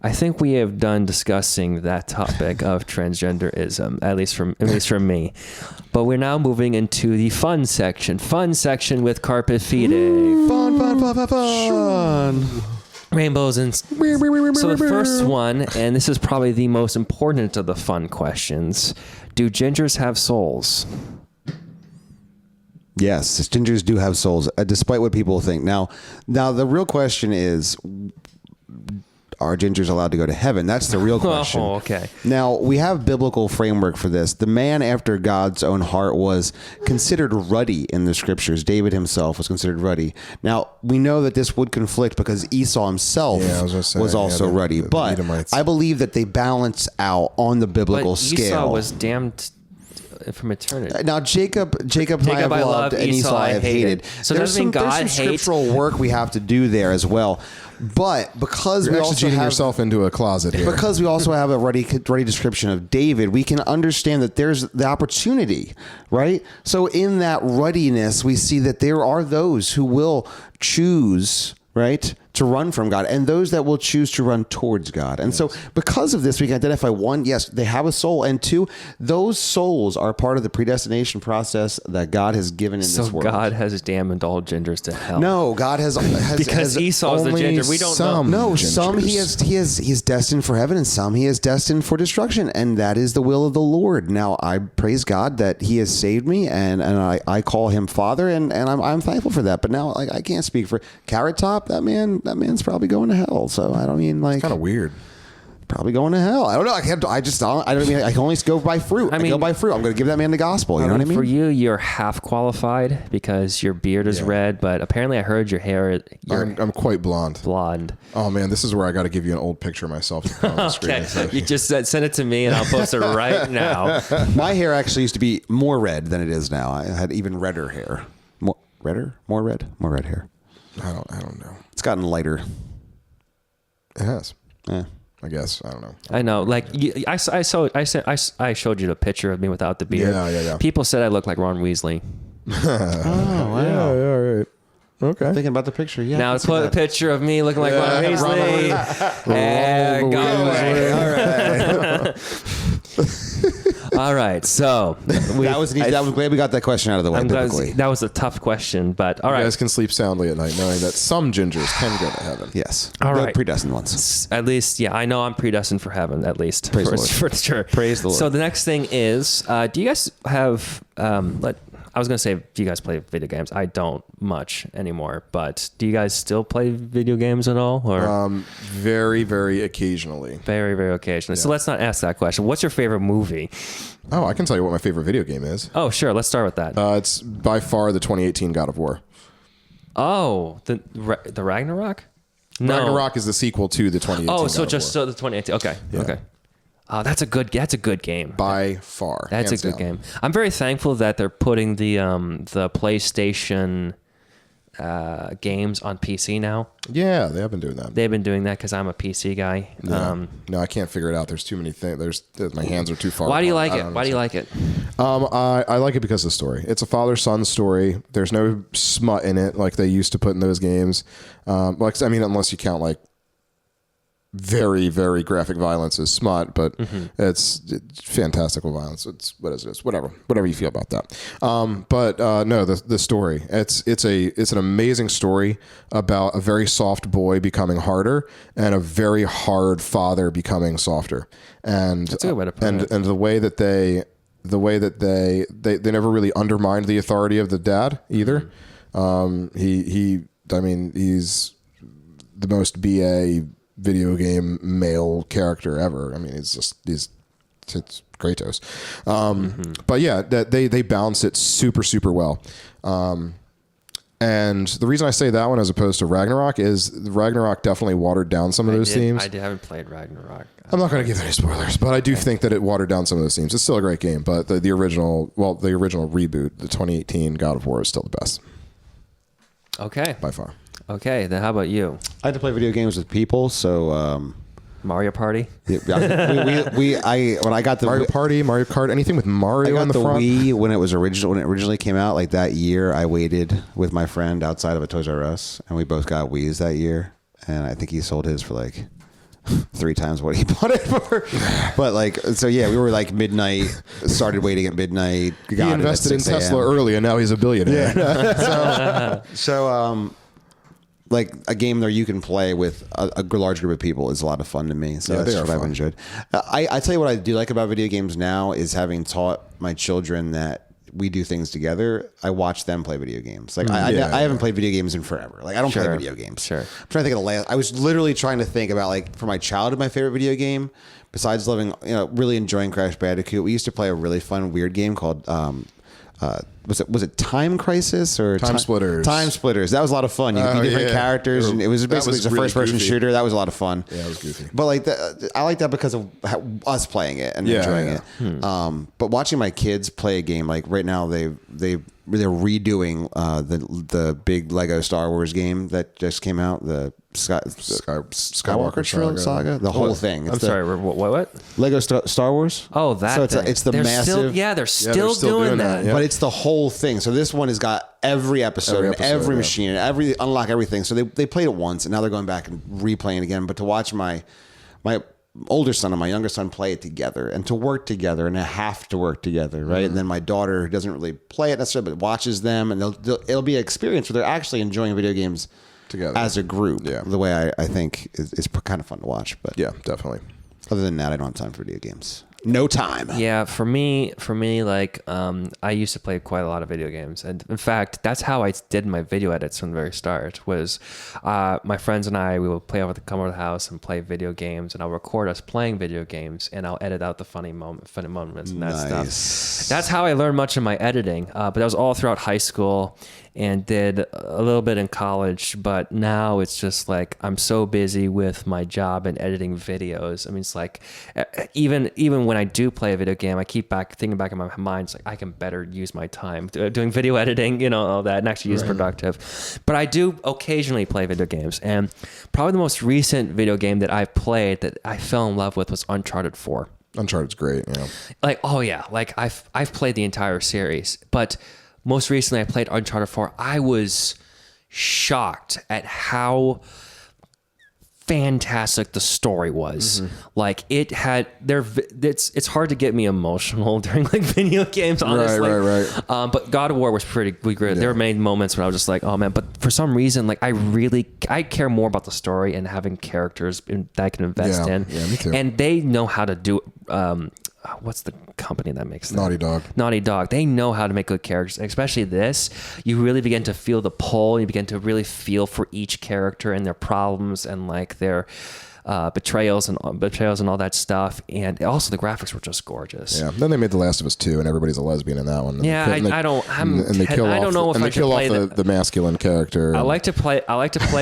I think we have done discussing that topic of transgenderism, at least for me. But we're now moving into the fun section. Fun section with Carpe, Fide. Fun. Rainbows and... So the first one, and this is probably the most important of the fun questions. Do gingers have souls? Yes, gingers do have souls, despite what people think. Now the real question is... Are gingers allowed to go to heaven? That's the real question. Oh, okay. Now, we have biblical framework for this. The man after God's own heart was considered ruddy in the scriptures. David himself was considered ruddy. Now, we know that this would conflict because Esau himself was also ruddy. But I believe that they balance out on the biblical scale. Esau was damned from eternity. Now, Jacob I have loved, and Esau I have hated. So there's some scriptural work we have to do there as well. But because you're exegeting yourself into a closet here. Because we also have a ready description of David, we can understand that there's the opportunity, right? So in that ruddiness, we see that there are those who will choose, right, to run from God, and those that will choose to run towards God. And so because of this, we can identify, one, yes, they have a soul, and two, those souls are part of the predestination process that God has given in this world. So God has damned all genders to hell. No, God has because Esau is the gender. We don't know. No, some he's destined for heaven, and some he is destined for destruction, and that is the will of the Lord. Now, I praise God that he has saved me, and I call him Father, and I'm thankful for that. But now, like, I can't speak for Carrot Top. That man's probably going to hell. So I don't mean, like, it's kind of weird. Probably going to hell. I don't know. I can only go by fruit. I go by fruit. I'm going to give that man the gospel. You know what I mean? For you, you're half qualified because your beard is red, but apparently I heard your hair. I'm quite blonde. Blonde. Oh man, this is where I got to give you an old picture of myself to put on the screen. Okay. You just send it to me and I'll post it right now. My hair actually used to be more red than it is now. I had even redder hair. More red hair. I don't know. It's gotten lighter. It has. Yeah. I guess. I don't know. I know. Like, I showed you the picture of me without the beard. Yeah. People said I look like Ron Weasley. Oh, wow. Yeah, right. Okay. Thinking about the picture, yeah. Now let's put a picture of me looking like Ron Weasley. And go away. All right. All right. So that was glad we got that question out of the way. That was a tough question, but all right. You guys can sleep soundly at night knowing that some gingers can go to heaven. Yes. All right. The predestined ones. At least, yeah, I know I'm predestined for heaven, at least. Praise the Lord. For sure. Praise the Lord. So the next thing is, do you guys have, I was going to say, do you guys play video games? I don't much anymore, but do you guys still play video games at all? Or very, very occasionally. Very, very occasionally. Yeah. So let's not ask that question. What's your favorite movie? Oh, I can tell you what my favorite video game is. Oh, sure. Let's start with that. It's by far the 2018 God of War. Oh, the Ragnarok? No. Ragnarok is the sequel to the 2018 Oh, so God just so the 2018. Okay. Yeah. Okay. Oh, that's a good game. By far. That's a good game. I'm very thankful that they're putting the PlayStation games on PC now. Yeah, they have been doing that. They've been doing that because I'm a PC guy. Yeah. No, I can't figure it out. There's too many things. My hands are too far. Why do you like it? Why do you like it? I like it because of the story. It's a father-son story. There's no smut in it like they used to put in those games. Unless you count like very, very graphic violence is smut, but it's fantastical violence. It's what is this? Whatever you feel about that. No, the story. It's an amazing story about a very soft boy becoming harder and a very hard father becoming softer. And that's a good way to put it. And the way that they never really undermined the authority of the dad either. He's the most BA video game male character ever. I mean, it's Kratos. But yeah, they balance it super, super well. And the reason I say that one as opposed to Ragnarok is Ragnarok definitely watered down some of those themes. I haven't played Ragnarok. I'm not going to give any spoilers, but I do think that it watered down some of those themes. It's still a great game, but the original reboot, the 2018 God of War, is still the best. Okay. By far. Okay, then how about you? I like to play video games with people, so Mario Party. When I got the Mario Party, Mario Kart, anything with Mario on the front. Wii when it originally came out, like that year, I waited with my friend outside of a Toys R Us, and we both got Wii's that year, and I think he sold his for like 3 times what he bought it for. But like, so yeah, we were like midnight, started waiting at midnight. He invested in Tesla early, and now he's a billionaire. So like a game there you can play with a large group of people is a lot of fun to me. So that's what I've enjoyed. I tell you what I do like about video games now is having taught my children that we do things together. I watch them play video games. Like I haven't played video games in forever. Like I don't play video games. Sure. I'm trying to think of the last. I was literally trying to think about like for my childhood, my favorite video game, besides loving, really enjoying Crash Bandicoot. We used to play a really fun weird game called was it Time Crisis or Time Splitters? Time Splitters. That was a lot of fun. You could be different characters, and it was basically a really first-person goofy. shooter. That was a lot of fun. Yeah, it was goofy. But like I like that because of us playing it and enjoying it. But watching my kids play a game, like right now they're redoing the big Lego Star Wars game that just came out. The Skywalker saga. The whole thing. I'm sorry. What? Lego Star Wars. Oh, that. So thing. it's the they're massive. They're still doing that. Yeah. But it's the whole thing. So this one has got every episode, every machine, unlock everything. So they played it once, and now they're going back and replaying it again. But to watch my older son and my younger son play it together, and to work together, and to have to work together, right? And then my daughter, who doesn't really play it necessarily, but watches them, and it'll be an experience where they're actually enjoying video games together as a group. Yeah. The way I think is kind of fun to watch. But Yeah, definitely. other than that, I don't have time for video games. No time. Yeah, for me, like, I used to play quite a lot of video games, and in fact, that's how I did my video edits from the very start. Was my friends and I, we would come over to the house and play video games, and I'll record us playing video games, and I'll edit out the funny moments and that stuff. That's how I learned much of my editing. But that was all throughout high school, and did a little bit in college. But now it's just like I'm so busy with my job and editing videos. I mean, it's like even when I do play a video game, I keep thinking back in my mind, it's like I can better use my time doing video editing, all that, and actually use productive. But I do occasionally play video games, and probably the most recent video game that I've played that I fell in love with was Uncharted 4. Uncharted's great. Yeah. Like, oh yeah, like I've played the entire series, but most recently I played Uncharted 4. I was shocked at how fantastic the story was. Like it had it's hard to get me emotional during like video games, honestly. Right. But God of War was pretty great. Yeah. There were many moments when I was just like, oh man, but for some reason, like I care more about the story and having characters that I can invest in. Yeah, me too. And they know how to do what's the company that makes that? Naughty Dog. They know how to make good characters, especially this. You really begin to feel the pull. You begin to really feel for each character and their problems and like their betrayals and all that stuff. And also the graphics were just gorgeous. Yeah. Then they made The Last of Us 2, and everybody's a lesbian in that one. Yeah, I don't know if I should play the masculine character. I like to play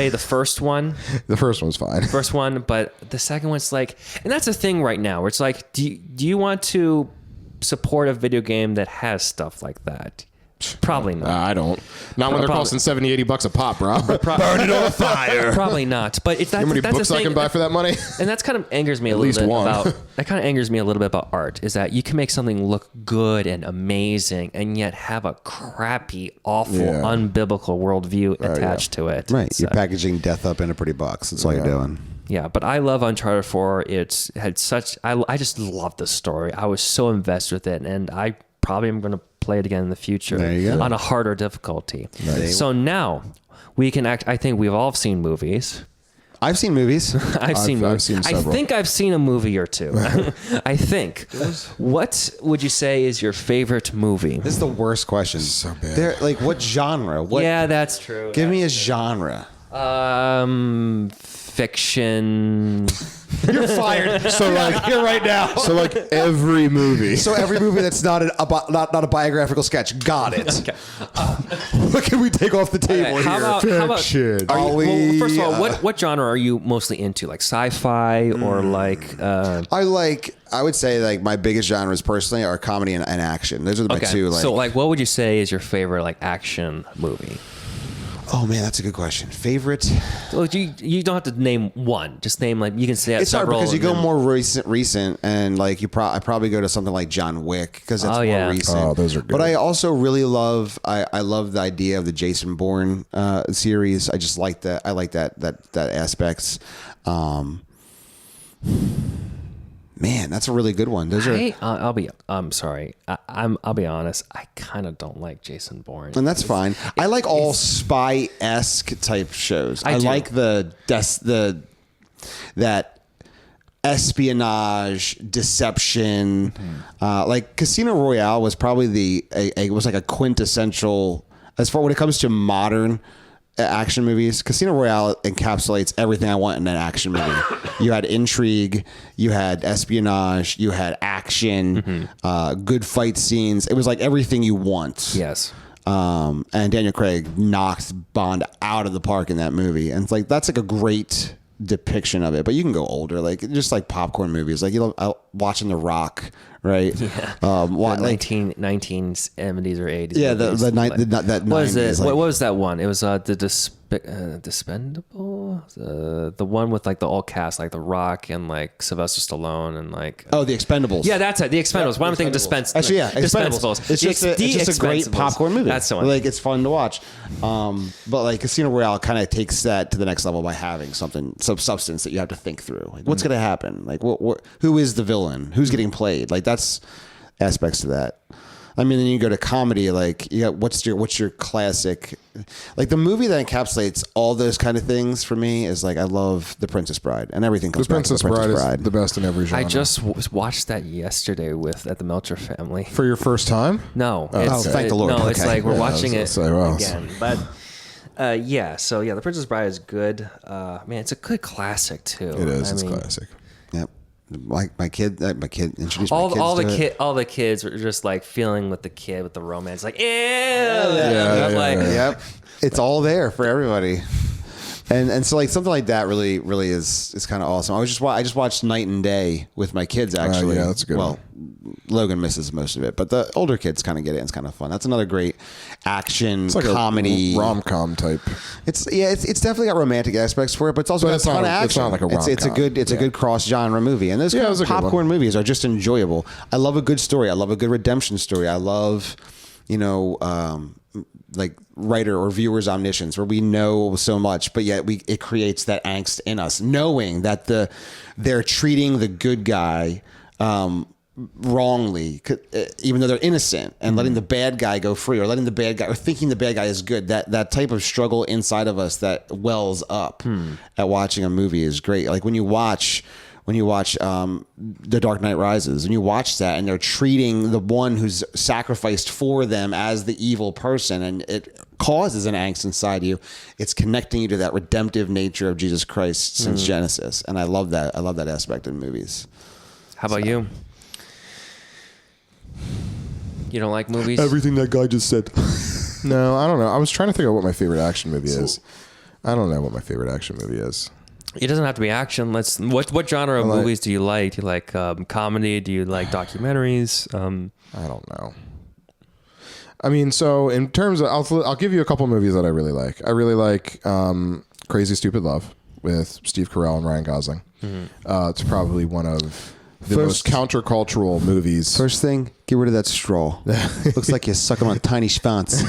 the first one. The first one's fine. First one, but the second one's like, and that's the thing right now where it's like, do you want to support a video game that has stuff like that? Probably not. I don't. Not when they're costing $70, $80 a pop, bro. Burn it on fire. Probably not. But it's You know how many books I can buy for that money? And that's kind of angers me a little bit about. That kind of angers me a little bit about art. Is that you can make something look good and amazing, and yet have a crappy, awful, unbiblical worldview attached to it. Right. You're packaging death up in a pretty box. That's all you're doing. Yeah, but I love Uncharted 4. It's had such. I just love the story. I was so invested with it, and I probably am going to play it again in the future on a harder difficulty. Nice. So now we can act. I think we've all seen movies. I've seen movies. I've seen several. I think I've seen a movie or two. I think. What would you say is your favorite movie? This is the worst question. So bad. Like what genre? Yeah, that's true. Give me a genre. Fiction. You're fired. So like here right now. So like every movie. So every movie that's not a biographical sketch. Got it. Okay. What can we take off the table how here? About Shit. first of all, what genre are you mostly into? Like sci-fi or like? I would say like my biggest genres personally are comedy and action. Those are my two. Like, so like, what would you say is your favorite like action movie? Oh man, that's a good question. Favorite? Well, you don't have to name one. Just name like you can say it's several. Hard because you go more recent, and like I probably go to something like John Wick because it's more recent. Oh, those are good. But I also really love I love the idea of the Jason Bourne series. I just like that. I like that aspects. Man, that's a really good one. Those are, I'm sorry. I'll be honest. I kind of don't like Jason Bourne. and that's fine. I like all spy-esque type shows. I do. like that espionage, deception. Like Casino Royale was probably was like a quintessential as far when it comes to modern action movies. Casino Royale encapsulates everything I want in an action movie. You had intrigue, you had espionage, you had action, good fight scenes. It was like everything you want. Yes. And Daniel Craig knocked Bond out of the park in that movie. And it's like, that's like a great depiction of it. But you can go older, like just like popcorn movies, like, watching The Rock, right? Yeah. The 1970s or 80s. Yeah, movies. that What was 90s, it? like- What was that one? It was the Dispendable, the one with like the all cast, like The Rock and like Sylvester Stallone and like. Oh, The Expendables. Yeah, that's it. The Expendables. One thing, Actually, yeah, Expendables. It's just a great popcorn movie. That's the one. Like, it's fun to watch. But like Casino Royale kind of takes that to the next level by having some substance that you have to think through. Like, what's going to happen? Like, who is the villain? Who's getting played? Like, that's aspects to that. I mean, then you go to comedy, like, you got what's your classic, like the movie that encapsulates all those kind of things for me is like, I love The Princess Bride, and everything comes back to The Princess Bride. Is the best in every genre. I just watched that yesterday at the Melcher family. For your first time? No, thank the Lord. No, it's Okay. like we're Yeah, watching I it was gonna say, again, but. Yeah, so yeah, The Princess Bride is good. Man, it's a good classic too. It is. It's I mean, classic. Yep. My kid introduced my All kids to it. all the kids were just like feeling with the kid with the romance, like, Yep. It's all there for everybody. And so like something like that really is kind of awesome. I just watched Night and Day with my kids actually. Yeah, that's a good one. Logan misses most of it, but the older kids kind of get it. And it's kind of fun. That's another great action It's like comedy a rom-com type. It's definitely got romantic aspects for it, but it's also But got it's a ton not- of action. it's not like a rom-com. It's a good cross genre movie, and those kind it's of a good one. popcorn movies are just enjoyable. I love a good story. I love a good redemption story. I love, like writer or viewer's omniscience, where we know so much, but yet it creates that angst in us, knowing that they're treating the good guy wrongly, even though they're innocent, and letting the bad guy go free, or letting the bad guy, or thinking the bad guy is good. That type of struggle inside of us that wells up at watching a movie is great. Like when you watch The Dark Knight Rises, and you watch that, and they're treating the one who's sacrificed for them as the evil person, and it causes an angst inside you. It's connecting you to that redemptive nature of Jesus Christ since Genesis, and I love that. I love that aspect in movies. How about you? You don't like movies? Everything that guy just said. No, I don't know. I was trying to think of what my favorite action movie is. I don't know what my favorite action movie is. It doesn't have to be action. What genre of movies do you like? Do you like comedy? Do you like documentaries? I don't know. I mean, so in terms of, I'll give you a couple movies that I really like. I really like Crazy Stupid Love with Steve Carell and Ryan Gosling. It's probably one of the most countercultural movies. First thing, get rid of that straw. Looks like you're sucking on tiny schwanz.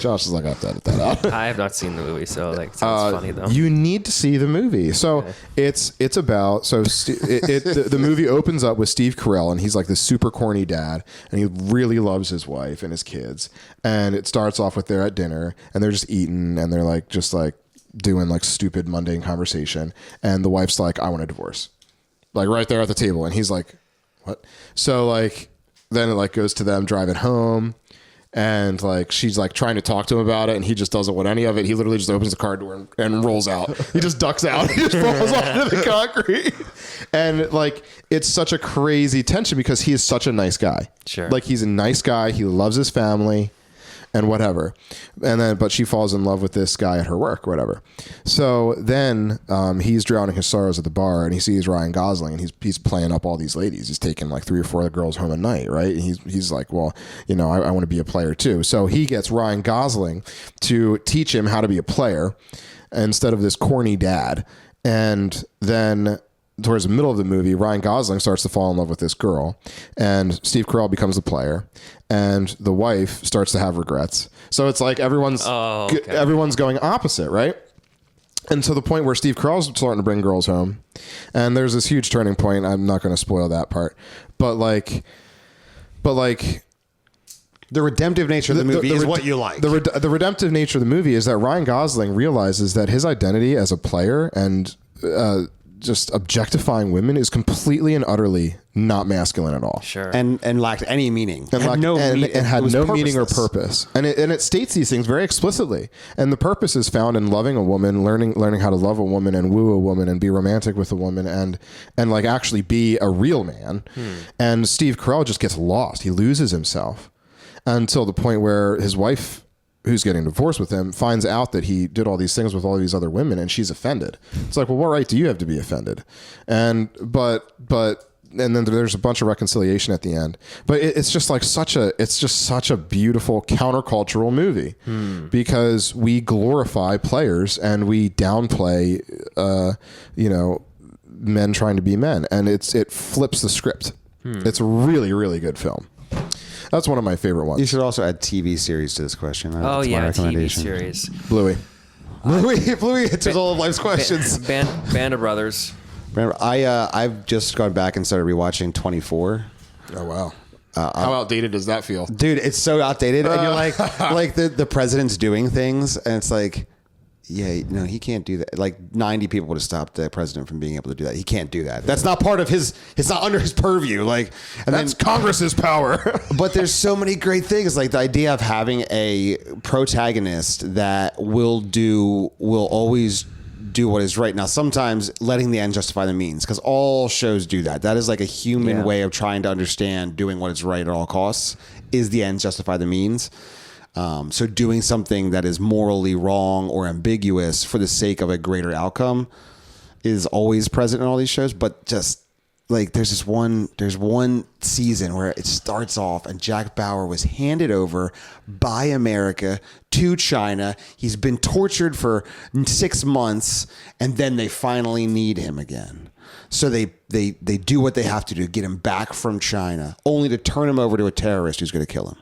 Josh is like, I have to edit that out. I have not seen the movie, so like, it sounds funny though. You need to see the movie. So it's about the movie opens up with Steve Carell, and he's like this super corny dad, and he really loves his wife and his kids. And it starts off with they're at dinner and they're just eating, and they're like just like doing like stupid mundane conversation, and the wife's like, I want a divorce, like right there at the table, and he's like, what? So like then it like goes to them driving home. And like she's like trying to talk to him about it, and he just doesn't want any of it. He literally just opens the car door and rolls out. He just ducks out. He just falls onto the concrete. And like it's such a crazy tension because he is such a nice guy. Sure. Like he's a nice guy. He loves his family and whatever. And then but she falls in love with this guy at her work or whatever. So then he's drowning his sorrows at the bar, and he sees Ryan Gosling, and he's playing up all these ladies. He's taking like 3 or 4 other girls home a night, right? And he's like, well, I want to be a player too. So he gets Ryan Gosling to teach him how to be a player instead of this corny dad. And then towards the middle of the movie, Ryan Gosling starts to fall in love with this girl, and Steve Carell becomes the player, and the wife starts to have regrets. So it's like everyone's going opposite, right? And to the point where Steve Carell's starting to bring girls home, and there's this huge turning point. I'm not going to spoil that part, but like the redemptive nature of the movie is what you like. The redemptive nature of the movie is that Ryan Gosling realizes that his identity as a player and just objectifying women is completely and utterly not masculine at all. Sure. And lacked any meaning. And had no meaning or purpose. And it states these things very explicitly. And the purpose is found in loving a woman, learning how to love a woman and woo a woman and be romantic with a woman and like actually be a real man. And Steve Carell just gets lost. He loses himself until the point where his wife, who's getting divorced with him, finds out that he did all these things with all these other women, and she's offended. It's like, well, what right do you have to be offended? And then there's a bunch of reconciliation at the end. But it's just such a beautiful countercultural movie because we glorify players and we downplay, men trying to be men, and it flips the script. It's a really, really good film. That's one of my favorite ones. You should also add TV series to this question. Oh yeah, TV series. Bluey. Bluey answers all of life's questions. Band of Brothers. I've just gone back and started rewatching 24. Oh wow. How outdated does that feel? Dude, it's so outdated. And you're like the president's doing things, and it's like, yeah, no, he can't do that. Like 90 people would have stopped the president from being able to do that. He can't do that. That's not part of his. It's not under his purview. Like, and that's Congress's power. But there's so many great things, like the idea of having a protagonist that will always do what is right. Now, sometimes letting the end justify the means, because all shows do that. That is like a human way of trying to understand doing what is right at all costs. Is the end justify the means? So doing something that is morally wrong or ambiguous for the sake of a greater outcome is always present in all these shows. But just like there's one season where it starts off and Jack Bauer was handed over by America to China. He's been tortured for 6 months, and then they finally need him again. So they do what they have to do to get him back from China, only to turn him over to a terrorist who's going to kill him.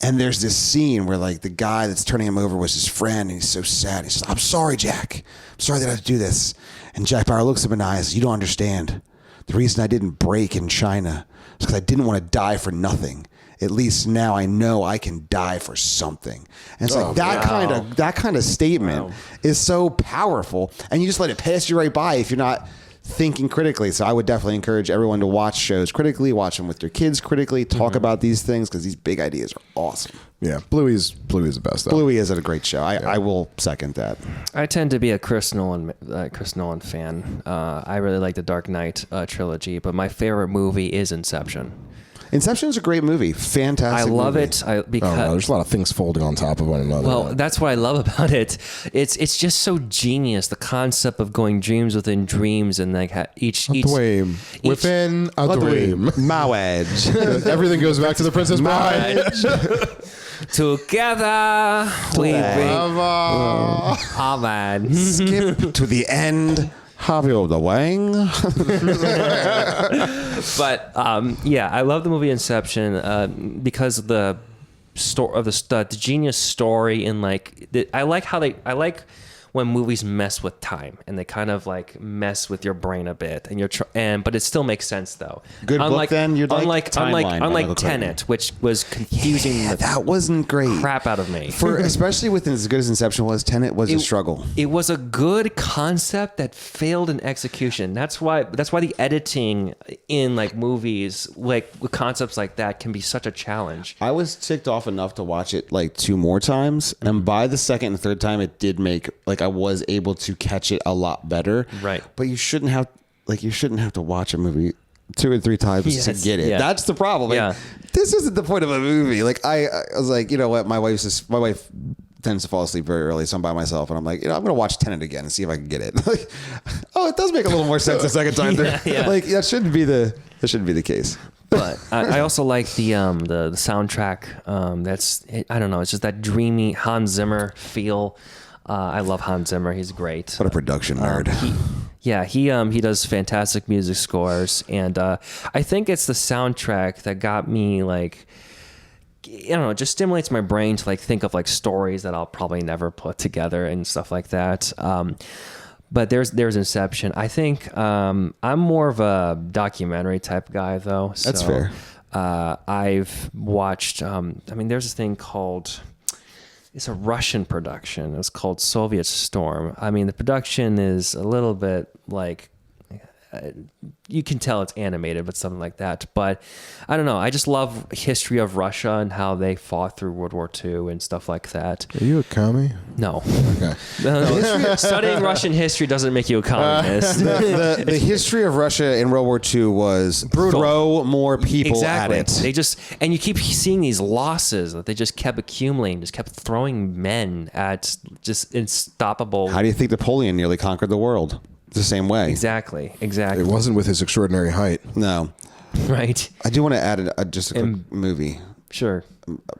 And there's this scene where like the guy that's turning him over was his friend, and he's so sad. He says, "I'm sorry, Jack. I'm sorry that I have to do this." And Jack Bauer looks him in the eyes. "You don't understand. The reason I didn't break in China is because I didn't want to die for nothing. At least now I know I can die for something." And it's like that kind of statement is so powerful, and you just let it pass you right by if you're not thinking critically. So I would definitely encourage everyone to watch shows critically, watch them with their kids critically, talk about these things, because these big ideas are awesome. Yeah, Bluey's the best, though. Bluey is a great show. I will second that. I tend to be a Chris Nolan fan. I really like the Dark Knight trilogy, but my favorite movie is Inception. Inception is a great movie. Fantastic. I love movie. it because there's a lot of things folding on top of one another. Well, that's what I love about it. It's just so genius. The concept of going dreams within dreams, and like each dream within a dream. Marriage. Everything goes back to the Princess Bride. Together we bring Amen. Skip to the end. Harvey of the Wang. But I love the movie Inception because of the story of the genius story, and I like when movies mess with time and they kind of like mess with your brain a bit, and but it still makes sense though. Good book then. You'd like unlike Tenet, which was confusing. That wasn't great. Crap out of me. Especially with as good as Inception was, Tenet was a struggle. It was a good concept that failed in execution. That's why the editing in like movies, like with concepts like that, can be such a challenge. I was ticked off enough to watch it like 2 more times, and by the second and third time, it did make I was able to catch it a lot better. Right. But you shouldn't have to watch a movie 2 or 3 times to get it. Yeah. That's the problem. Yeah. This isn't the point of a movie. Like I was like, you know what? My wife tends to fall asleep very early, so I'm by myself, and I'm like, I'm going to watch Tenet again and see if I can get it. Like, it does make a little more sense the second time. Yeah. Like that shouldn't be the case. But I also like the soundtrack. I don't know. It's just that dreamy Hans Zimmer feel. I love Hans Zimmer. He's great. What a production nerd. He does fantastic music scores, and I think it's the soundtrack that got me like I don't know, it just stimulates my brain to like think of like stories that I'll probably never put together and stuff like that. But there's Inception. I think I'm more of a documentary type guy though. That's fair. I've watched. I mean, there's this thing called. It's a Russian production. It's called Soviet Storm. I mean, the production is a little bit like. You can tell it's animated, but something like that. But I don't know. I just love history of Russia and how they fought through World War II and stuff like that. Are you a commie? No. Okay. No. Studying Russian history doesn't make you a communist. The history of Russia in World War II was Brutal. Throw more people Exactly. at it. They just, and you keep seeing these losses that they just kept accumulating, just kept throwing men at just unstoppable. How do you think Napoleon nearly conquered the world? The same way. Exactly. It wasn't with his extraordinary height. No. Right. I do want to add just a quick movie. Sure.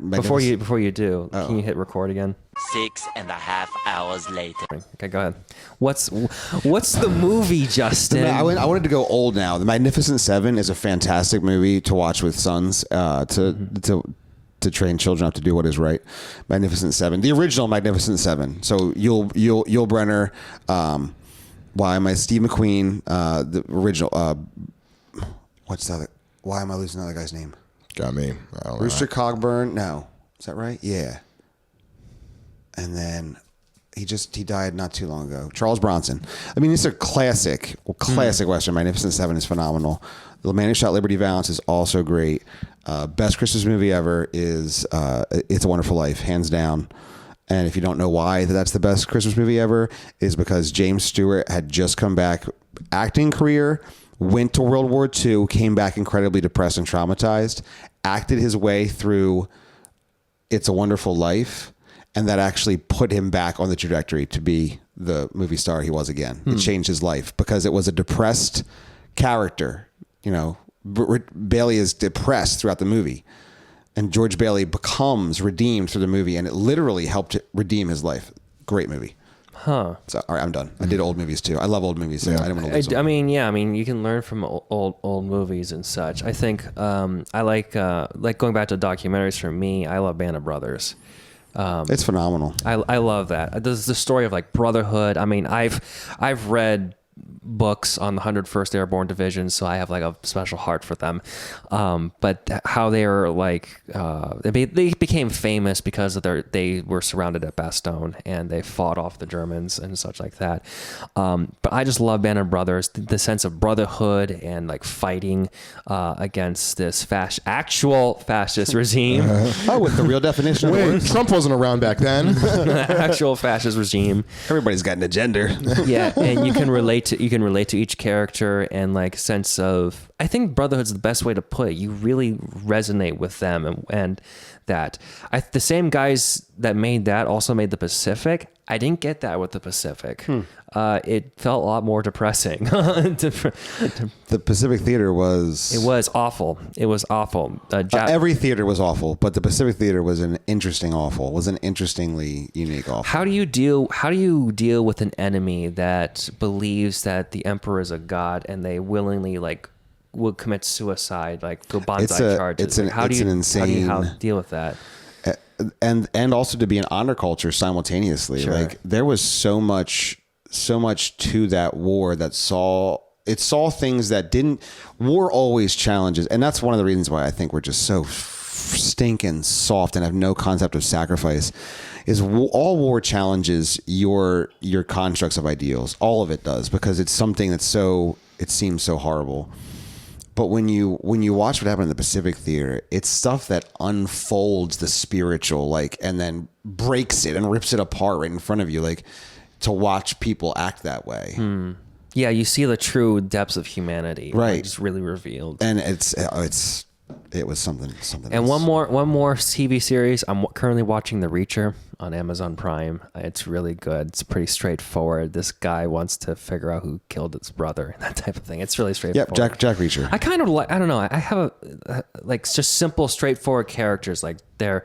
Before you do, can you hit record again? 6.5 hours later. Okay, go ahead. What's the movie, Justin? I wanted to go old now. The Magnificent Seven is a fantastic movie to watch with sons to train children up to do what is right. Magnificent Seven, the original Magnificent Seven. So Yul Brenner. Why am I Steve McQueen? The original. What's the other? Why am I losing the other guy's name? Got me. I don't know. Rooster Cogburn. No, is that right? Yeah. And then he died not too long ago. Charles Bronson. I mean, it's a classic Western. Magnificent Seven is phenomenal. The Man Who Shot Liberty Valance is also great. Best Christmas movie ever is It's a Wonderful Life, hands down. And if you don't know why that's the best Christmas movie ever, is because James Stewart had just come back acting career, went to World War II, came back incredibly depressed and traumatized, acted his way through It's a Wonderful Life, and that actually put him back on the trajectory to be the movie star he was again. It changed his life because it was a depressed character. You know, Bailey is depressed throughout the movie. And George Bailey becomes redeemed through the movie, and it literally helped redeem his life. Great movie. Huh. So, all right, I'm done. I did old movies too. I love old movies. So I didn't want to lose them. I mean, you can learn from old movies and such. I think I like going back to documentaries. For me, I love Band of Brothers. It's phenomenal. I love that. This is the story of like brotherhood. I mean, I've read books on the 101st Airborne Division, so I have like a special heart for them. But how they are like they became famous because of they were surrounded at Bastogne and they fought off the Germans and such like that. But I just love Band of Brothers, the sense of brotherhood and like fighting against this actual fascist regime. With the real definition of Wait, words. Trump wasn't around back then. Actual fascist regime. Everybody's got an agenda. Yeah, and you can relate to each character and like sense of. I think brotherhood's the best way to put it. You really resonate with them, and that the same guys that made that also made the Pacific. I didn't get that with the Pacific. It felt a lot more depressing. The Pacific Theater was... It was awful. It was awful. every theater was awful, but the Pacific Theater was an interestingly unique awful. How do you deal with an enemy that believes that the emperor is a god and they willingly like will commit suicide, like go bonsai charges? How do you deal with that? And also to be an honor culture simultaneously. Sure. Like there was so much to that war that saw things that war always challenges. And that's one of the reasons why I think we're just so stinking soft and have no concept of sacrifice is all war challenges your constructs of ideals. All of it does, because it's something that's it seems so horrible. But when you watch what happened in the Pacific Theater, it's stuff that unfolds the spiritual, and then breaks it and rips it apart right in front of you, to watch people act that way. Yeah, you see the true depths of humanity, right? Just really revealed, and it was something. And one more TV series. I'm currently watching The Reacher on Amazon Prime. It's really good. It's pretty straightforward. This guy wants to figure out who killed his brother, that type of thing. It's really straightforward. Yep, Jack Reacher. I kind of I don't know. I have just simple, straightforward characters. Like they're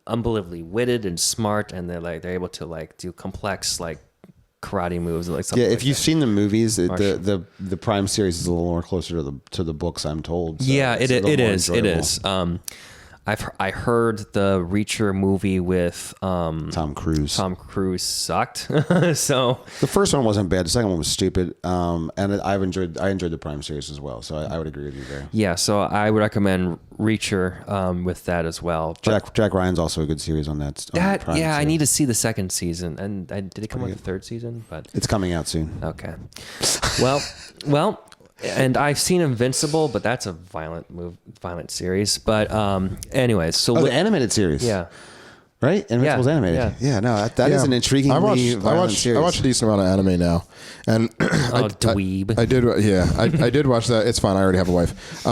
unbelievably witted and smart, and they're able to do complex karate moves, something. Yeah, if you've seen the movies, the Prime series is a little more closer to the books, I'm told. So yeah, it is. I heard the Reacher movie with Tom Cruise. Tom Cruise sucked. So The first one wasn't bad. The second one was stupid. And I enjoyed the Prime series as well. So I would agree with you there. yeah, so I would recommend Reacher with that as well. But Jack Ryan's also a good series on that. Prime, I too. need to see the second season. And did it come out the third season? But It's coming out soon. okay. Well, and I've seen Invincible, but that's a violent series. But anyways, so The animated series. yeah. Right? Invincible's animated. Yeah, no, that is an intriguingly violent series. I watch a decent amount of anime now, and Dweeb. I did. Yeah, I did watch that. It's fine. I already have a wife.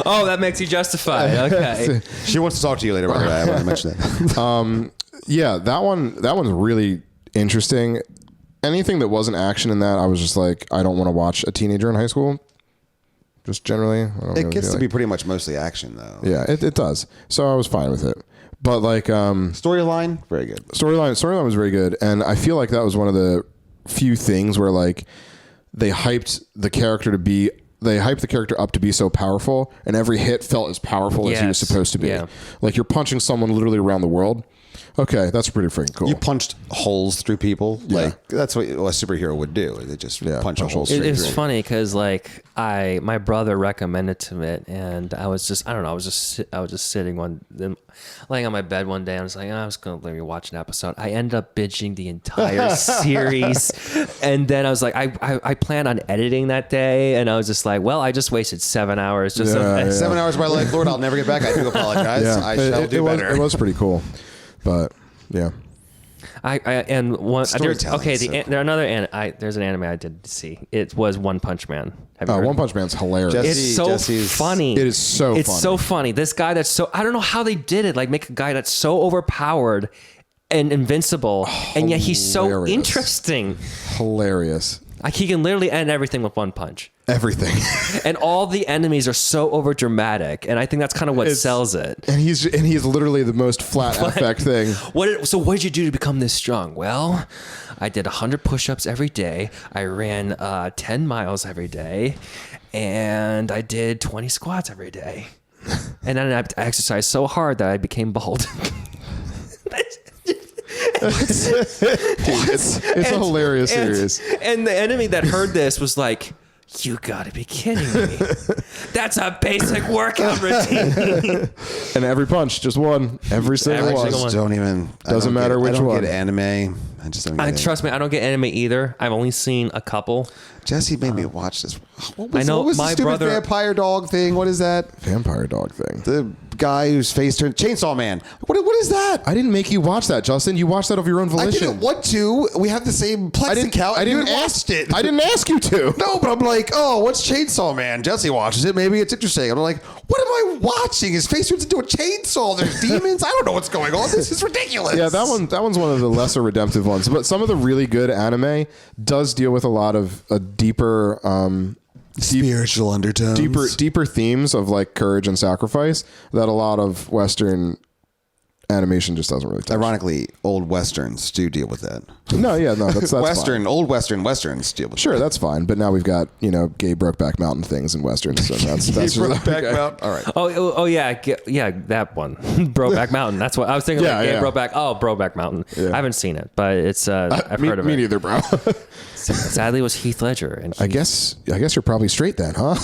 Oh, that makes you justified. Okay. She wants to talk to you later about that. I want to mention that. Yeah, that one's really interesting. Anything that wasn't action in that, I was just like, I don't want to watch a teenager in high school. Just generally, I don't It really gets feel to like- be pretty much mostly action, though. Yeah, it does. So I was fine with it. But like Storyline, very good. storyline was very good, and I feel like that was one of the few things where like they hyped the character up to be so powerful, and every hit felt as powerful as he was Yes. supposed to be. Yeah. Like you're punching someone literally around the world. Okay, that's pretty freaking cool. You punched holes through people. Yeah. Like that's what a superhero would do. They just punch a hole holes. straight It was through. funny because like my brother recommended to it, and I was just sitting laying on my bed one day. I was like, I was gonna let me watch an episode. I ended up binging the entire series, and then I was like, I plan on editing that day, and I was just like, well, I just wasted 7 hours. Just Yeah. 7 hours of my life, Lord, I'll never get back. I do apologize. Yeah, I shall do better. It was pretty cool, but yeah. Storytelling, There's an anime I did see. It was One Punch Man. Have you heard? One Punch Man's hilarious. It's so Jesse's- funny. It is so It's funny. so funny. This guy that's so I don't know how they did it. Like make a guy that's so overpowered and invincible, and yet he's so Hilarious. interesting. Hilarious. Like he can literally end everything with one punch. Everything. And all the enemies are so over dramatic, and I think that's kind of what sells it. And he's literally the most flat affect thing. So what did you do to become this strong? Well, I did 100 push-ups every day. I ran 10 miles every day, and I did 20 squats every day. And then I exercised so hard that I became bald. It's a hilarious series. And the enemy that heard this was like, you gotta be kidding me. That's a basic workout routine. And every punch, just one. Every single Every one. single one. Don't even. Doesn't matter which I don't one. get anime. I just don't get it. Trust me, I don't get anime either. I've only seen a couple. Jesse made me watch this. What was, I know what was my the stupid brother- vampire dog thing? What is that? Vampire dog thing. The guy whose face turned Chainsaw Man. What is that? I didn't make you watch that, Justin. You watched that of your own I volition. didn't want to. We have the same Plex account. I didn't You ask watched it. I didn't ask you to. No, but I'm like, oh, what's Chainsaw Man? Jesse watches it. Maybe it's interesting. I'm like, what am I watching? His face turns into a chainsaw. There's demons. I don't know what's going on. This is ridiculous. Yeah, that one's one of the lesser redemptive ones. But some of the really good anime does deal with a lot of a deeper spiritual undertones. deeper themes of like courage and sacrifice that a lot of Western animation just doesn't really touch. Ironically, old westerns do deal with that. No, that's Western, fine. old westerns deal with Sure, that. that's fine. But now we've got gay Brokeback Mountain things in westerns. So that's Brokeback Mountain. All right. Oh yeah, yeah, that one, Brokeback Mountain. That's what I was thinking. Yeah, like, yeah. Brokeback. Oh, Brokeback Mountain. Yeah. I haven't seen it, but it's I've me, heard of me it. neither, bro. Sadly, it was Heath Ledger, and I guess you're probably straight then, huh?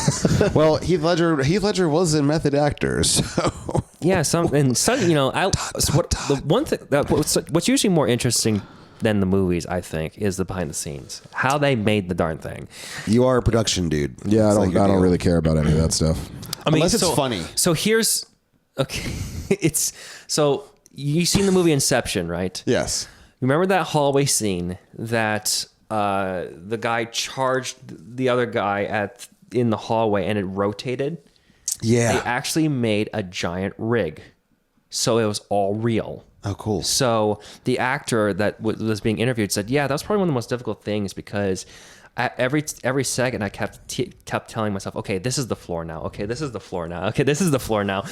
Well, Heath Ledger was a method actor, so yeah, the one thing what's usually more interesting than the movies, I think, is the behind the scenes, how they made the darn thing. you are a production dude. Yeah, It's I like your don't deal. really care about any of that stuff. I mean, Unless it's funny. So here's okay. So you've seen the movie Inception, right? Yes. Remember that hallway scene that the guy charged the other guy in the hallway and it rotated? They Yeah. actually made a giant rig, so it was all real. Oh, cool. So the actor that was being interviewed said, "Yeah, that was probably one of the most difficult things because every second I kept telling myself, okay, this is the floor now. Okay, this is the floor now. Okay, this is the floor now."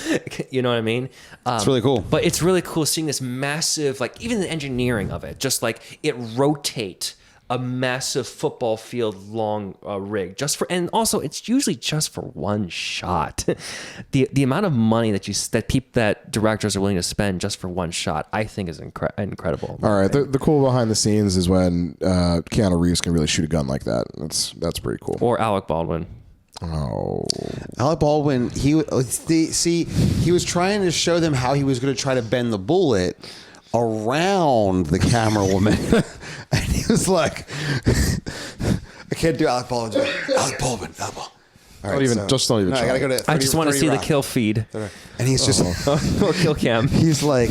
You know what I mean? It's really cool. But it's really cool seeing this massive, like even the engineering of it, just like it rotate a massive football field long rig and also it's usually just for one shot. the amount of money that directors are willing to spend just for one shot, I think is incredible. All right, the cool behind the scenes is when Keanu Reeves can really shoot a gun like that. That's pretty cool. Or Alec Baldwin. Oh, Alec Baldwin, he was trying to show them how he was going to try to bend the bullet around the camera woman. And he was like, I can't do Alec Baldwin. Alec Baldwin. All right, don't even I try. gotta go to 30, I just want to 30 see the Rock. kill feed. And he's just Or kill cam. he's like,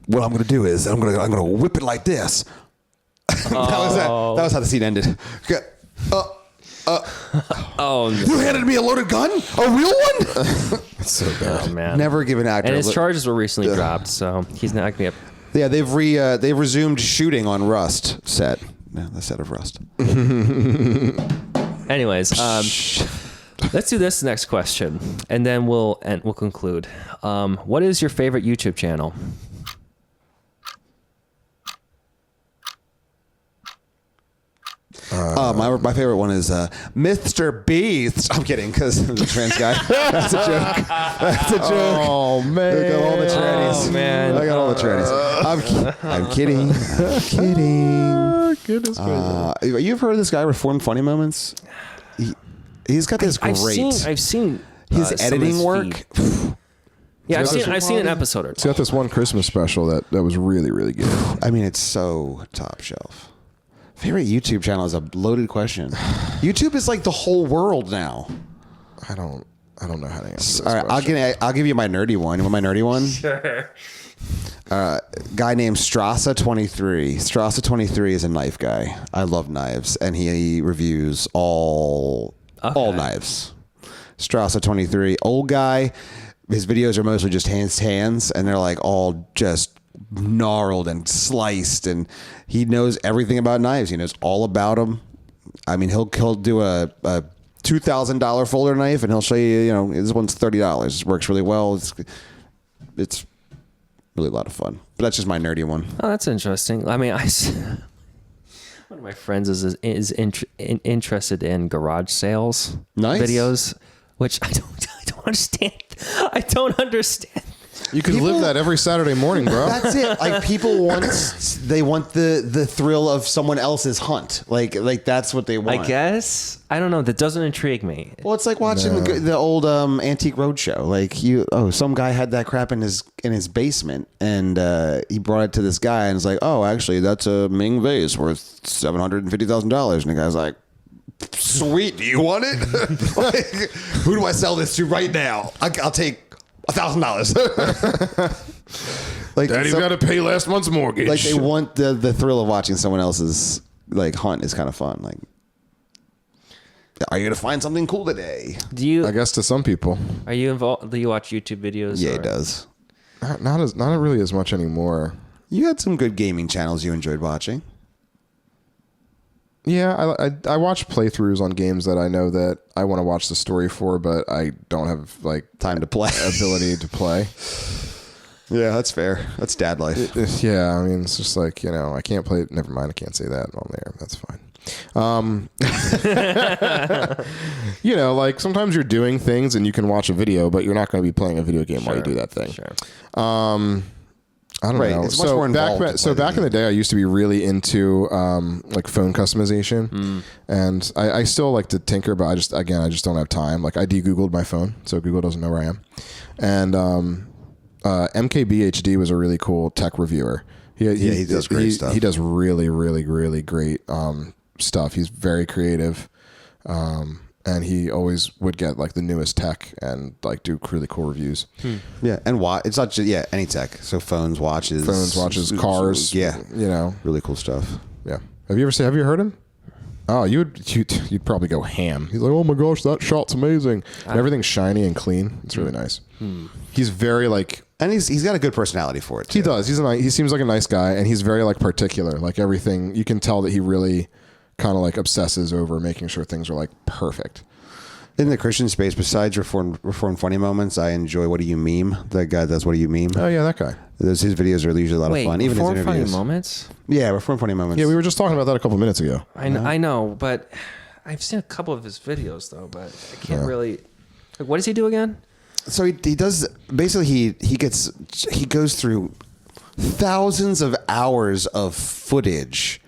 what I'm going to do is I'm going to whip it like this. That was how the scene ended. Okay. Oh, no. You handed me a loaded gun? A real one? That's so bad. Oh, man. Never give an actor. And his charges were recently dropped, so he's not going to be Yeah, they've resumed shooting on Rust set. No, the set of Rust. Anyways, let's do this next question, and then we'll conclude. What is your favorite YouTube channel? My favorite one is Mr. Beast. I'm kidding, because the trans guy. That's a joke. That's a joke. Oh man, I got all the trannies. Oh, man. I got all the trannies. I'm kidding. I'm kidding. Goodness gracious. You've heard of this guy, Reformed Funny Moments? He's got this great. I've seen his some of editing his work. feed. Yeah, I've seen an episode or It's two. got this one Christmas special that was really, really good. I mean, it's so top shelf. Favorite YouTube channel is a loaded question. YouTube is like the whole world now. I don't know how to answer this All right, question. I'll give you my nerdy one. You want my nerdy one? Sure. Guy named Strassa23. Strassa23 is a knife guy. I love knives, and he reviews all knives. Strassa23, old guy. His videos are mostly just hands, and they're like all just gnarled and sliced, and he knows everything about knives. He knows all about them. I mean, he'll do a $2,000 folder knife, and he'll show you. You know, this one's $30. It works really well. It's really a lot of fun. But that's just my nerdy one. Oh, that's interesting. I mean, one of my friends is interested in garage sales videos, which I don't understand. I don't understand. You could live that every Saturday morning, bro. That's it. Like people want the thrill of someone else's hunt. Like that's what they want. I guess I don't know. That doesn't intrigue me. Well, it's like watching the old Antique Roadshow. Like some guy had that crap in his basement, and he brought it to this guy, and it's like, oh, actually, that's a Ming vase worth $750,000, and the guy's like, sweet, do you want it? Like, who do I sell this to right now? I'll take $1,000. Like, Daddy's got to pay last month's mortgage. like they want the thrill of watching someone else's like hunt is kind of fun. Like, are you gonna find something cool today? I guess to some people. Are you involved? Do you watch YouTube videos? Yeah, it does. Not really as much anymore. You had some good gaming channels you enjoyed watching. Yeah, I watch playthroughs on games that I know that I want to watch the story for, but I don't have like Time to play. ability to play. Yeah, that's fair. That's dad life. Yeah, I mean, it's just like, I can't play. Never mind, I can't say that on there. That's fine. Like sometimes you're doing things and you can watch a video, but you're not going to be playing a video game while you do that thing. Sure. I don't know. It's much more involved to play back in the day, I used to be really into like phone customization, and I still like to tinker, but I just don't have time. Like I de-Googled my phone, so Google doesn't know where I am. And MKBHD was a really cool tech reviewer. He does great stuff. He does really, really, really great stuff. He's very creative. And he always would get like the newest tech and like do really cool reviews. Yeah, and it's not just any tech. So phones, watches, cars. Yeah, really cool stuff. Yeah. Have you heard him? Oh, you'd probably go ham. He's like, oh my gosh, that shot's amazing. And everything's shiny and clean. It's really nice. He's very like, and he's got a good personality for it too. He does. He seems like a nice guy, and he's very like particular. Like everything, you can tell that he really kind of like obsesses over making sure things are like perfect. In the Christian space, besides Reformed Funny Moments, I enjoy What Do You Meme? That guy does What Do You Meme? Oh yeah, that guy. His videos are usually a lot of fun. Even his Reformed interviews. Funny Moments? Yeah, Reformed Funny Moments. Yeah, we were just talking about that a couple minutes ago. I know, but I've seen a couple of his videos though, but I can't really. Like, what does he do again? So he does basically he goes through thousands of hours of footage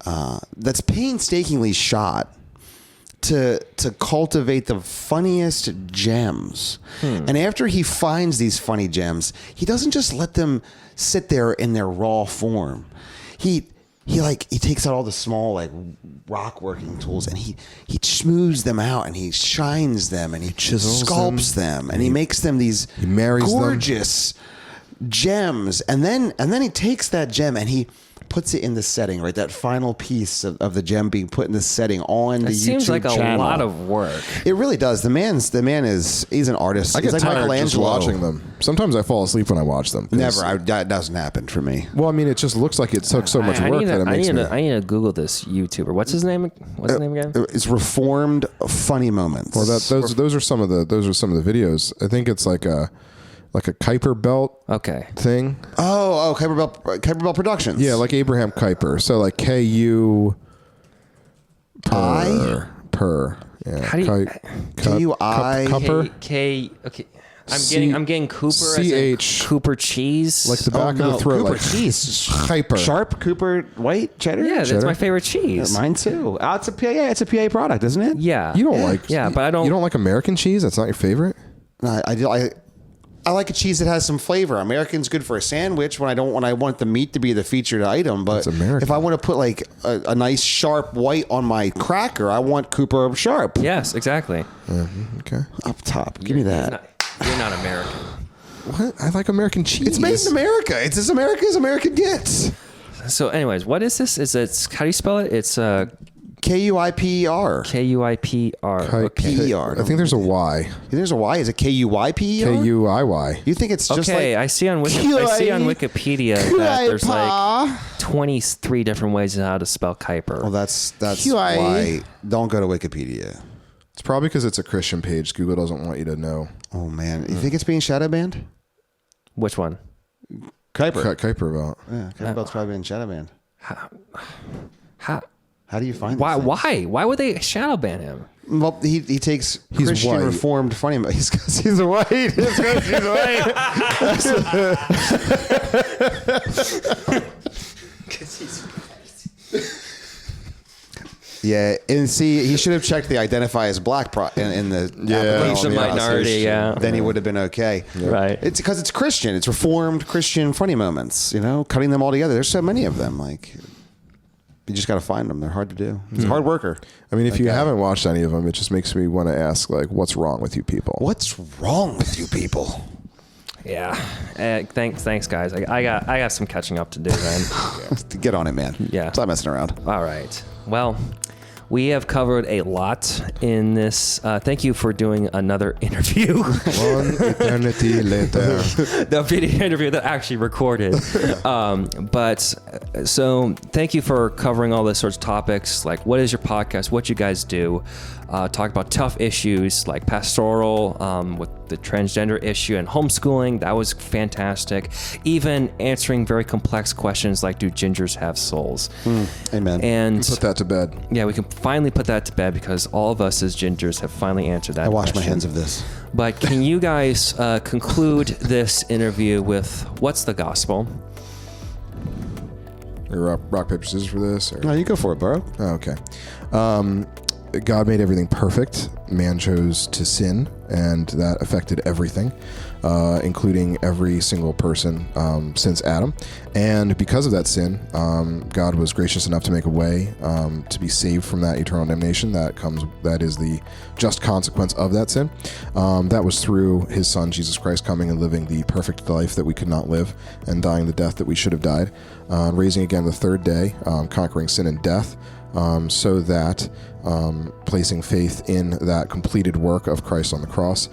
that's painstakingly shot to cultivate the funniest gems. And after he finds these funny gems, he doesn't just let them sit there in their raw form. He takes out all the small like rock working tools and he smooths them out and he shines them and he chisels sculpts them and he makes them these marries them. gorgeous gems. And then he takes that gem and he puts it in the setting, right? That final piece of the gem being put in the setting on the YouTube channel. It seems like a lot of work. It really does. The man he's an artist. I get he's like tired just Michelangelo. watching them. Sometimes I fall asleep when I watch them. Never. That doesn't happen for me. Well, I mean, it just looks like it took so much work that it makes me. I need to Google this YouTuber. What's his name? What's his name again? It's Reformed Funny Moments. Well, those are some of the videos. I think it's like a Kuiper belt Okay. thing. Oh, Kuiper Belt Productions. Yeah, like Abraham Kuiper. So like KU per. Yeah. How do you- KUI? Kuiper? Okay. I'm getting Cooper. CH. Cooper cheese. Like the back of the throat. Cooper like cheese. Kuiper. Sharp Cooper white cheddar. yeah, that's cheddar? my favorite cheese. Mine too. It's a PA. It's a PA product, isn't it? Yeah. You don't like. Yeah, but I don't. You don't like American cheese? That's not your favorite? I like a cheese that has some flavor. American's good for a sandwich when I want the meat to be the featured item. But That's American. if I want to put like a nice sharp white on my cracker, I want Cooper Sharp. Yes, exactly. Okay. Up top. Give me that. You're not American. What? I like American cheese. It's made in America. It's as American as American gets. So, anyways, what is this? How do you spell it? It's Kuiper. Kuiper. P-E-R. I think there's a Y. There's a Y. Is it Kuiper? KUIY. You think it's just Okay, like I see on Wikipedia that there's like 23 different ways on how to spell Kuiper. Well, that's QI. why. Don't go to Wikipedia. It's probably because it's a Christian page. Google doesn't want you to know. Oh man, you think it's being shadow banned? Which one? Kuiper. Kuiper about. Yeah, Kuiper Belt's probably being shadow banned. How do you find? Why? these things? Why would they shadow ban him? Well, he takes Christian white. Reformed funny. He's because he's white. It's 'cause he's white. Yeah, and see, he should have checked the identify as black in the He's a minority, yeah. Then he would have been okay. Right. It's because it's Christian. It's Reformed Christian funny moments. Cutting them all together. There's so many of them. Like, you just got to find them. They're hard to do. He's a hard worker. I mean, if you haven't watched any of them, it just makes me want to ask, like, what's wrong with you people? What's wrong with you people? Yeah. Thanks, guys. I got some catching up to do then. Get on it, man. Yeah. Stop messing around. All right. Well, we have covered a lot in this. Thank you for doing another interview. One eternity later. The video interview that I actually recorded. So thank you for covering all these sorts of topics. Like, what is your podcast? What you guys do? Talk about tough issues like pastoral, with the transgender issue and homeschooling. That was fantastic. Even answering very complex questions like, do gingers have souls? Amen. And Put that to bed. yeah, we can finally put that to bed because all of us as gingers have finally answered that. I wash my question. hands of this. But can you guys conclude this interview with what's the gospel? Rock, paper, scissors for this? Or? No, you go for it, bro. Oh, okay. God made everything perfect. Man chose to sin, and that affected everything, including every single person since Adam. And because of that sin, God was gracious enough to make a way to be saved from that eternal damnation that is the just consequence of that sin. That was through his son, Jesus Christ, coming and living the perfect life that we could not live and dying the death that we should have died, raising again the third day, conquering sin and death, so that placing faith in that completed work of Christ on the cross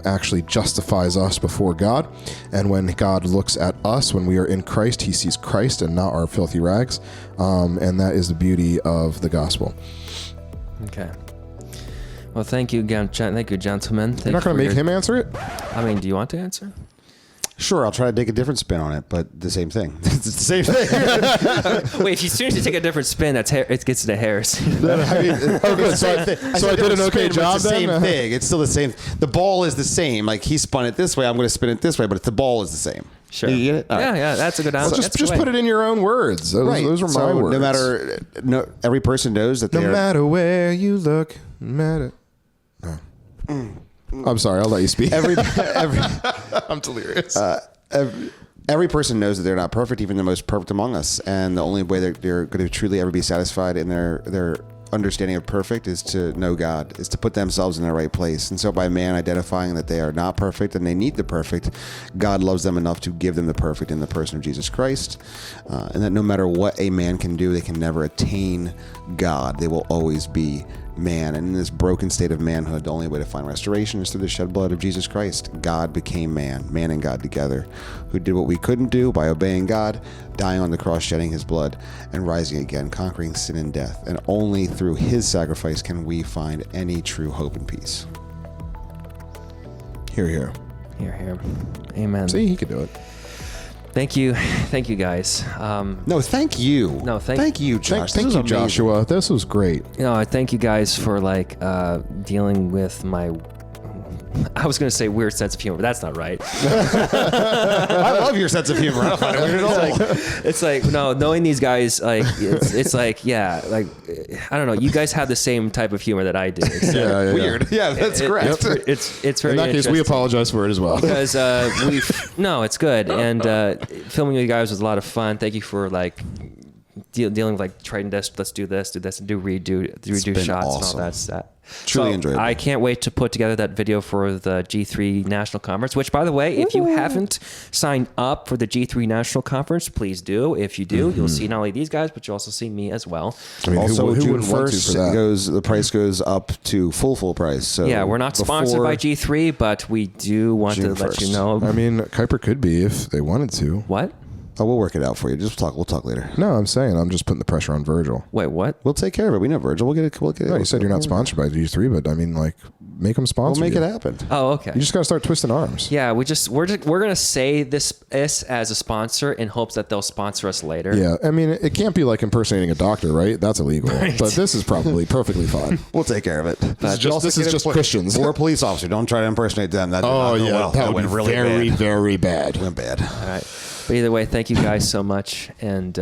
actually justifies us before God. And when God looks at us, when we are in Christ, he sees Christ and not our filthy rags. And that is the beauty of the gospel. Okay. Well, thank you again. Thank you, gentlemen. You're not going to make him answer it? I mean, do you want to answer? Sure, I'll try to take a different spin on it, but the same thing. It's the same thing. Wait, if you soon as you take a different spin, it gets to heresy. Okay, so I did an okay job It's the then? same thing. It's still the same. The ball is the same. Like he spun it this way, I'm going to spin it this way, but the ball is the same. Sure. You get it? All right. Yeah, that's a good answer. Just put it in your own words. Those are my So words. every person knows that No they're. matter where you look, no matter. Oh. I'm sorry. I'll let you speak. Every I'm delirious. every person knows that they're not perfect, even the most perfect among us. And the only way that they're going to truly ever be satisfied in their understanding of perfect is to know God, is to put themselves in the right place. And so by man identifying that they are not perfect and they need the perfect, God loves them enough to give them the perfect in the person of Jesus Christ. And that no matter what a man can do, they can never attain God. They will always be man. And in this broken state of manhood, the only way to find restoration is through the shed blood of Jesus Christ. God became man and God together, who did what we couldn't do by obeying God, dying on the cross, shedding his blood, and rising again, conquering sin and death. And only through his sacrifice can we find any true hope and peace. Here, here. Here. Amen. See, he could do it. Thank you guys. No, thank you. No, thank you, Josh. Thank This you, was amazing. Joshua. This was great. I thank you guys for dealing with my. I was going to say weird sense of humor, but that's not right. I love your sense of humor. I don't find it weird at all. It's like no, knowing these guys, like it's like yeah, like I don't know. You guys have the same type of humor that I do. It's, Yeah. Weird. Yeah, that's correct. It's very In that case, we interesting. apologize for it as well. Because no, it's good, and filming with you guys was a lot of fun. Thank you for dealing with trying this. Let's do this, and redo been shots awesome. and all that. Truly enjoyable. I can't wait to put together that video for the G3 National Conference. Which, by the way, if you haven't signed up for the G3 National Conference, please do. If you do, you'll see not only these guys, but you'll also see me as well. I mean, Also, who June wouldn't want to 1st, for that? the price goes up to full price. So Yeah, we're not sponsored by G3, but we do want June to let you 1st. know. I mean, Kuiper could be if they wanted to. What? Oh, we'll work it out for you. We'll talk later. No, I'm saying I'm just putting the pressure on Virgil. Wait, what? We'll take care of it. We know Virgil. We'll get it. No, you said you're not sponsored by G3, but I mean, make them We'll sponsor. make you. it happen. Oh, okay. You just gotta start twisting arms. Yeah, we're gonna say this as a sponsor in hopes that they'll sponsor us later. Yeah, I mean, it can't be like impersonating a doctor, right? That's illegal. Right. But this is probably perfectly fine. We'll take care of it. This is just Christians. Or a police officer. Don't try to impersonate them. That did not go well. that went would be really very, bad. very bad. Went bad. All right. But either way, thank you guys so much, and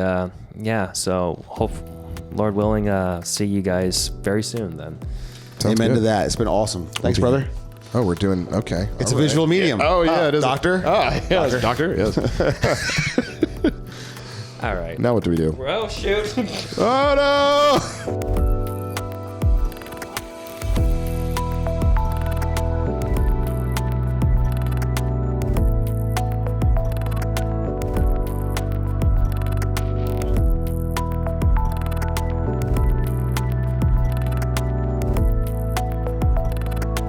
so hope, Lord willing, see you guys very soon. Then. Sounds Amen good. to that. It's been awesome. Thanks, brother. Oh, we're doing okay. It's All a visual medium. Oh yeah, it is. Doctor. Yes, doctor. Yes. All right. Now what do we do? Oh shoot. Oh no!